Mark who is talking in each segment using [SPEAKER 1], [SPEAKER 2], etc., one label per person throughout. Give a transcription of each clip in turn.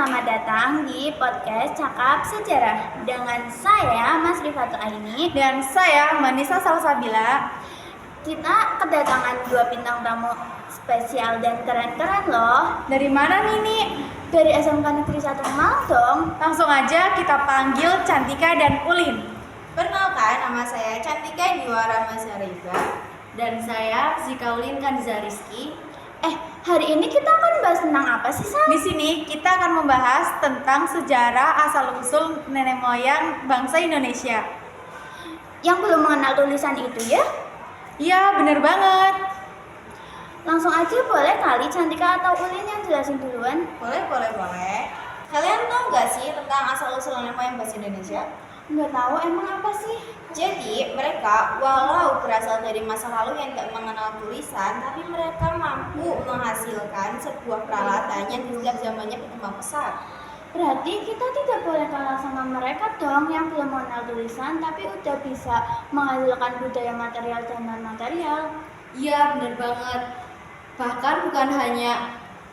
[SPEAKER 1] selamat datang di podcast Cakap Sejarah dengan saya Mas Rifatul Aini
[SPEAKER 2] dan saya Manisa Salsabila.
[SPEAKER 1] Kita kedatangan dua bintang tamu spesial dan keren-keren loh.
[SPEAKER 2] Dari mana nih?
[SPEAKER 1] Dari SMK Negeri 1 Malang dong.
[SPEAKER 2] Langsung aja kita panggil Cantika dan Ulin.
[SPEAKER 3] Perkenalkan, nama saya Cantika Indiwara Masyarifa dan saya Zikaulin Kanza Rizky.
[SPEAKER 1] Hari ini kita akan bahas tentang apa sih, Sam?
[SPEAKER 2] Di sini kita akan membahas tentang sejarah asal-usul nenek moyang bangsa Indonesia.
[SPEAKER 1] Yang belum mengenal tulisan itu ya?
[SPEAKER 2] Iya, bener banget.
[SPEAKER 1] Langsung aja boleh kali Cantika atau Ulin yang jelasin duluan?
[SPEAKER 3] Boleh. Kalian tahu nggak sih tentang asal-usul nenek moyang bangsa Indonesia?
[SPEAKER 1] Nggak tahu, emang apa sih?
[SPEAKER 3] Jadi mereka walau berasal dari masa lalu yang tidak mengenal tulisan, tapi mereka mampu menghasilkan sebuah peralatan yang di setiap zamannya berkembang pesat.
[SPEAKER 1] Berarti kita tidak boleh kalah sama mereka dong yang belum mengenal tulisan tapi udah bisa menghasilkan budaya material dan non-material.
[SPEAKER 3] Iya, benar banget. Bahkan bukan hanya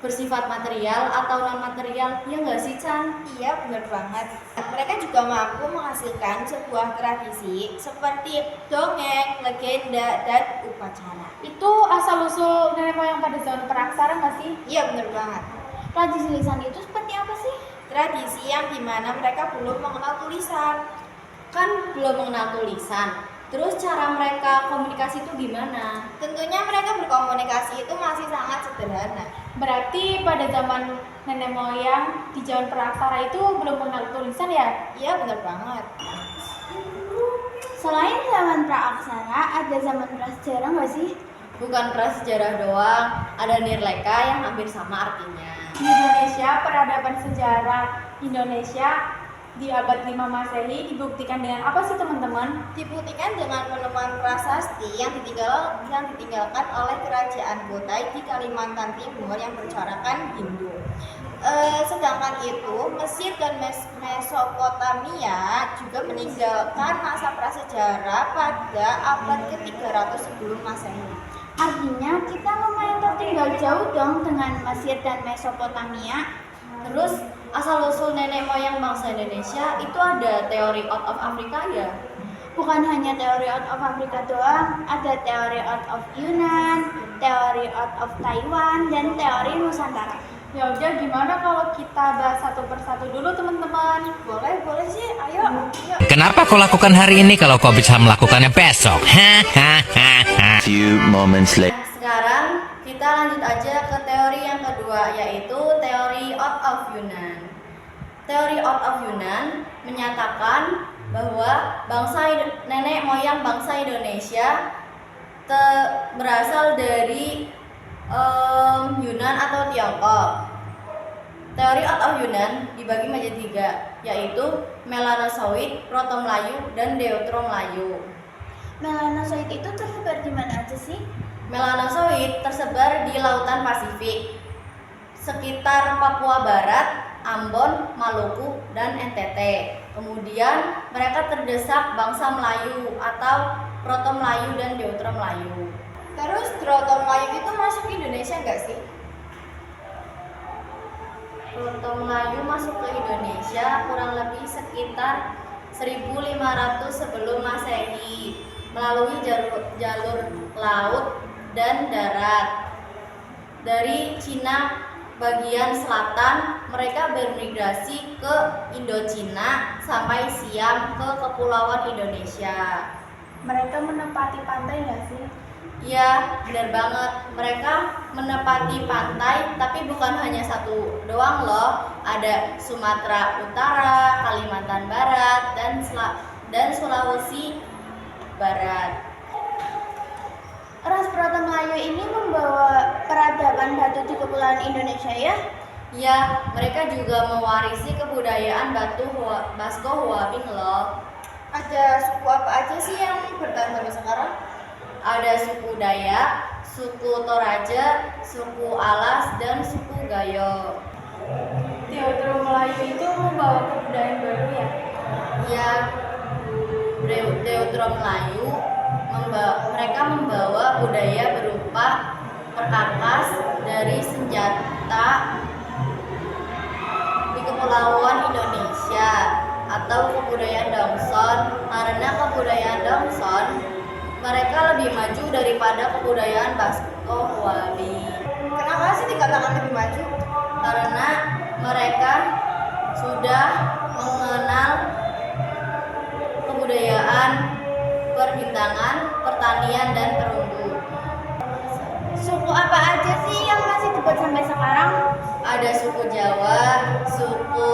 [SPEAKER 3] bersifat material atau non-material, ya nggak sih, Chan? Iya, benar banget. Mereka juga mampu menghasilkan sebuah tradisi seperti dongeng, legenda, dan upacara.
[SPEAKER 2] Itu asal-usul nenek moyang pada zaman praksara nggak sih?
[SPEAKER 3] Iya, benar banget.
[SPEAKER 1] Tradisi lisan itu seperti apa sih?
[SPEAKER 3] Tradisi yang dimana mereka belum mengenal tulisan.
[SPEAKER 4] Kan belum mengenal tulisan. Terus cara mereka komunikasi itu gimana?
[SPEAKER 3] Tentunya mereka berkomunikasi itu masih sangat sederhana.
[SPEAKER 2] Berarti pada zaman nenek moyang di zaman praksara itu belum mengenal tulisan ya?
[SPEAKER 3] Iya, benar banget.
[SPEAKER 1] Selain zaman praaksara, ada zaman prasejarah nggak sih?
[SPEAKER 4] Bukan prasejarah doang, ada nirleka yang hampir sama artinya.
[SPEAKER 2] Di Indonesia, peradaban sejarah Indonesia di abad 5 Masehi dibuktikan dengan apa sih teman-teman?
[SPEAKER 3] Dibuktikan dengan penemuan prasasti yang ditinggalkan oleh kerajaan Kutai di Kalimantan Timur yang bercorakan Hindu. Sedangkan itu Mesir dan Mesopotamia juga meninggalkan masa prasejarah pada abad ke-300 sebelum Masehi.
[SPEAKER 1] Artinya kita lumayan tertinggal jauh dong dengan Mesir dan Mesopotamia.
[SPEAKER 4] Terus asal-usul nenek moyang bangsa Indonesia itu ada teori out of Africa ya?
[SPEAKER 1] Bukan hanya teori out of Afrika doang, ada teori out of Yunan, teori out of Taiwan, dan teori Nusantara.
[SPEAKER 2] Ya udah, gimana kalau kita bahas satu persatu dulu teman-teman?
[SPEAKER 3] Boleh sih, ayo.
[SPEAKER 5] Kenapa kau lakukan hari ini kalau kau bisa melakukannya besok? Few moments later.
[SPEAKER 4] Sekarang kita lanjut aja ke teori yang kedua, yaitu teori out of Yunan. Teori out of Yunan menyatakan bahwa nenek moyang bangsa Indonesia berasal dari Yunan atau Tiongkok. Teori out of Yunan dibagi menjadi 3, yaitu Melanozoik, Proto-Melayu, dan Deutero-Melayu.
[SPEAKER 1] Melanozoik itu tersebar di mana aja sih?
[SPEAKER 4] Melanozoik tersebar di Lautan Pasifik, sekitar Papua Barat, Ambon, Maluku, dan NTT. Kemudian mereka terdesak bangsa Melayu atau Proto-Melayu dan Deutero-Melayu.
[SPEAKER 3] Terus Proto-Melayu itu masuk ke Indonesia nggak sih?
[SPEAKER 4] Proto-Melayu masuk ke Indonesia kurang lebih sekitar 1500 sebelum Masehi melalui jalur laut dan darat. Dari Cina bagian selatan mereka bermigrasi ke Indochina sampai Siam ke Kepulauan Indonesia.
[SPEAKER 2] Mereka menempati pantai nggak sih?
[SPEAKER 4] Iya, benar banget. Mereka menempati pantai, tapi bukan hanya satu doang loh. Ada Sumatera Utara, Kalimantan Barat, dan Sulawesi Barat.
[SPEAKER 1] Ras Proto-Melayu ini membawa peradaban batu di Kepulauan Indonesia ya?
[SPEAKER 4] Ya, mereka juga mewarisi kebudayaan batu Basko Huaping loh.
[SPEAKER 3] Ada suku apa aja sih yang bertahan sampai sekarang?
[SPEAKER 4] Ada suku Dayak, suku Toraja, suku Alas, dan suku Gayo.
[SPEAKER 2] Deutero-Melayu itu membawa kebudayaan baru ya?
[SPEAKER 4] Ya, Deutero-Melayu mereka membawa budaya berupa perkakas dari senjata kepulauan Indonesia atau kebudayaan Dongson, karena kebudayaan Dongson mereka lebih maju daripada kebudayaan Basko Wabi.
[SPEAKER 3] Kenapa sih dikatakan lebih maju?
[SPEAKER 4] Karena mereka sudah mengenal kebudayaan perbintangan, pertanian, dan perunggu.
[SPEAKER 1] Suku apa aja sih yang masih dibuat sampai sekarang?
[SPEAKER 4] Ada suku Jawa, suku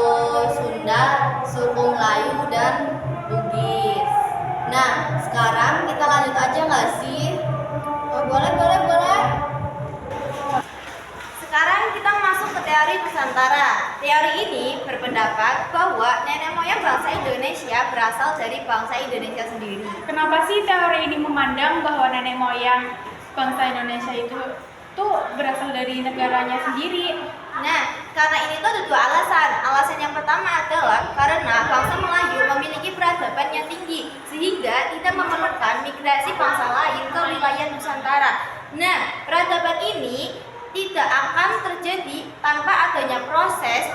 [SPEAKER 4] Sunda, suku Melayu, dan Bugis. Nah, sekarang kita lanjut aja nggak sih?
[SPEAKER 3] Oh, boleh. Sekarang kita masuk ke teori Nusantara. Teori ini berpendapat bahwa nenek moyang bangsa Indonesia berasal dari bangsa Indonesia sendiri.
[SPEAKER 2] Kenapa sih teori ini memandang bahwa nenek moyang bangsa Indonesia itu tuh berasal dari negaranya sendiri?
[SPEAKER 3] Nah, karena ini tuh ada dua alasan. Alasan yang pertama adalah karena bangsa Melayu memiliki peradaban yang tinggi, sehingga tidak memerlukan migrasi bangsa lain ke wilayah Nusantara. Nah, peradaban ini tidak akan terjadi tanpa adanya proses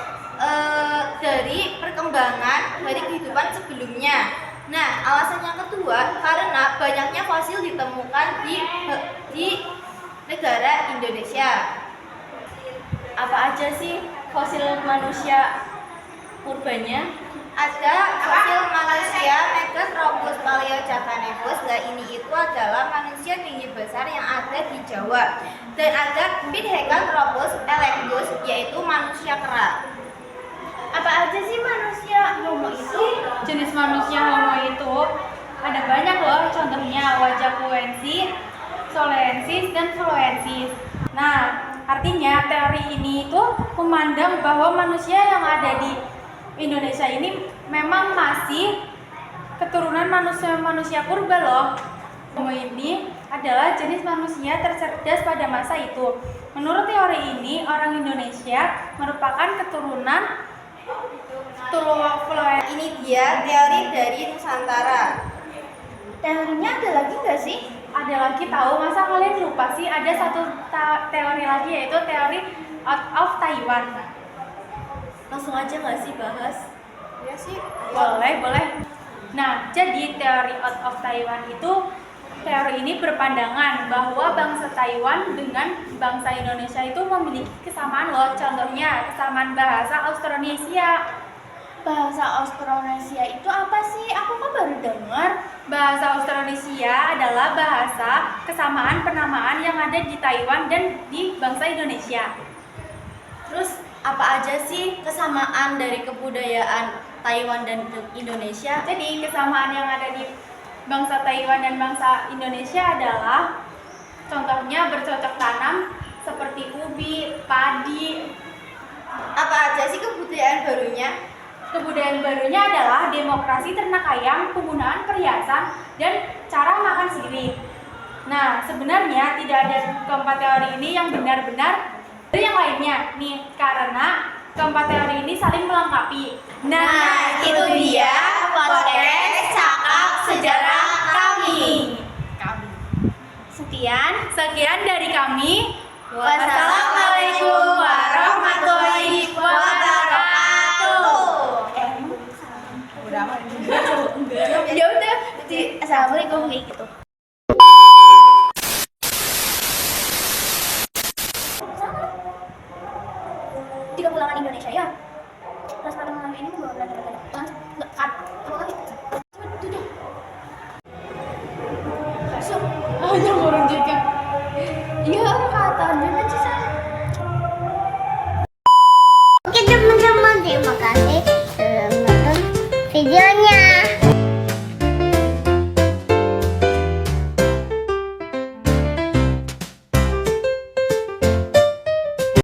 [SPEAKER 3] dari perkembangan dari kehidupan sebelumnya. Nah, alasan yang kedua karena banyaknya fosil ditemukan di negara Indonesia.
[SPEAKER 4] Apa aja sih fosil manusia purbanya?
[SPEAKER 3] Ada fosil manusia Megathropus paleojavanicus. Nah, ini itu adalah manusia tinggi besar yang ada di Jawa. Dan ada Pithecanthropus erectus, yaitu manusia kera.
[SPEAKER 1] Apa aja sih manusia Homo itu?
[SPEAKER 2] Jenis manusia Homo itu ada banyak loh, contohnya Wajapuensis, Solensis, dan Floensis. Nah, artinya teori ini itu memandang bahwa manusia yang ada di Indonesia ini memang masih keturunan manusia purba loh. Homo ini adalah jenis manusia tercerdas pada masa itu. Menurut teori ini, orang Indonesia merupakan keturunan Floensis.
[SPEAKER 3] Ini dia teori dari Nusantara.
[SPEAKER 1] Teorinya ada lagi nggak sih?
[SPEAKER 2] Ada lagi tahu, masa kalian lupa sih? Ada satu teori lagi, yaitu teori out of Taiwan.
[SPEAKER 4] Langsung aja nggak sih bahas?
[SPEAKER 3] Ya sih.
[SPEAKER 2] Boleh. Nah, jadi teori out of Taiwan itu, teori ini berpandangan bahwa bangsa Taiwan dengan bangsa Indonesia itu memiliki kesamaan loh. Contohnya kesamaan bahasa Austronesia.
[SPEAKER 1] Bahasa Austronesia itu apa sih? Aku kok baru dengar.
[SPEAKER 2] Bahasa Austronesia adalah bahasa kesamaan penamaan yang ada di Taiwan dan di bangsa Indonesia.
[SPEAKER 4] Terus apa aja sih kesamaan dari kebudayaan Taiwan dan Indonesia?
[SPEAKER 2] Jadi kesamaan yang ada di bangsa Taiwan dan bangsa Indonesia adalah contohnya bercocok tanam seperti ubi, padi.
[SPEAKER 3] Apa aja sih kebudayaan barunya?
[SPEAKER 2] Kebudayaan barunya adalah demokrasi ternak ayam, penggunaan perhiasan, dan cara makan sirih. Nah, sebenarnya tidak ada keempat teori ini yang benar-benar dari yang lainnya nih, karena keempat teori ini saling melengkapi.
[SPEAKER 3] Nah, itu dia podcast Cakap Sejarah kami.
[SPEAKER 2] Sekian dari kami.
[SPEAKER 3] Wassalamualaikum warahmatullahi wabarakatuh.
[SPEAKER 1] Ya udah, assalamualaikum gitu.